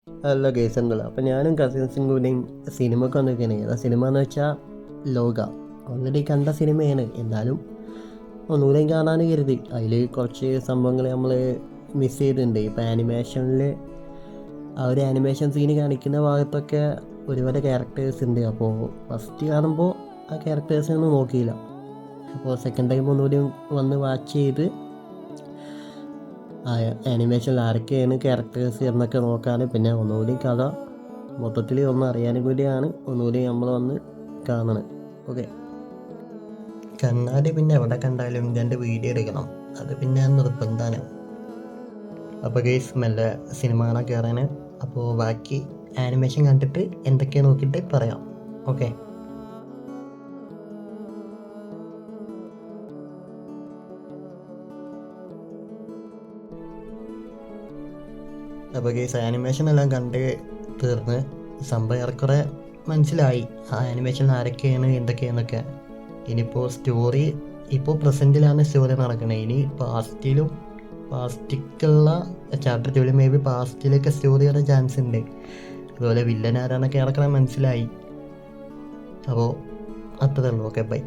അല്ല കേസുകൾ. അപ്പം ഞാനും കസിൻസും കൂടെയും സിനിമയ്ക്ക് വന്നിരിക്കുകയാണ്. ഏതാ സിനിമ എന്ന് വെച്ചാൽ ലോക. ഓൾറെഡി കണ്ട സിനിമയാണ്, എന്നാലും ഒന്നുകൂടെയും കാണാൻ കരുതി. അതിൽ കുറച്ച് സംഭവങ്ങൾ നമ്മൾ മിസ് ചെയ്തിട്ടുണ്ട്. ഇപ്പം ആനിമേഷനിൽ ആ ഒരു ആനിമേഷൻ സീന് കാണിക്കുന്ന ഭാഗത്തൊക്കെ ഒരുപാട് ക്യാരക്ടേഴ്സ് ഉണ്ട്. അപ്പോൾ ഫസ്റ്റ് കാണുമ്പോൾ ആ ക്യാരക്ടേഴ്സിനൊന്നും നോക്കിയില്ല. അപ്പോൾ സെക്കൻഡ് ടൈം ഒന്നുകൂടി വന്ന് വാച്ച് ചെയ്ത് ആനിമേഷനിൽ ആരൊക്കെയാണ് ക്യാരക്ടേഴ്സ് എന്നൊക്കെ നോക്കാൻ, പിന്നെ ഒന്നുകൂടി കഥ മൊത്തത്തിൽ ഒന്ന് അറിയാനും കൂടിയാണ് ഒന്നുകൂടി നമ്മൾ വന്ന് കാണണം. ഓക്കെ, കണ്ണാടി പിന്നെ എവിടെ കണ്ടാലും 2 വീഡിയോ എടുക്കണം, അത് പിന്നെ നിർബന്ധമാണ്. അപ്പോൾ ഗെയ്സ് മെല്ലെ സിനിമ കാണാൻ കയറാൻ. അപ്പോൾ ബാക്കി ആനിമേഷൻ കണ്ടിട്ട് എന്തൊക്കെയാണ് നോക്കിയിട്ട് പറയാം. ഓക്കെ, അപ്പോൾ ഗെയ്സ് ആനിമേഷൻ എല്ലാം കണ്ട് തീർന്ന് സംഭവം ഏറെക്കുറെ മനസ്സിലായി ആ ആനിമേഷൻ ആരൊക്കെയാണ് എന്തൊക്കെയാണെന്നൊക്കെ. ഇനിയിപ്പോൾ സ്റ്റോറി ഇപ്പോൾ പ്രസൻറ്റിലാണ് സ്റ്റോറി നടക്കുന്നത്. ഇനി പാസ്റ്റിക്കുള്ള ചാപ്റ്റർ 2 മേ ബി പാസ്റ്റിലൊക്കെ സ്റ്റോറി ചെയ്യാൻ ചാൻസ് ഉണ്ട്. അതുപോലെ വില്ലൻ ആരാന്നൊക്കെ ഏറെക്കുറെ മനസ്സിലായി. അപ്പോൾ അത്രേ ഉള്ളൂ. Okay, by.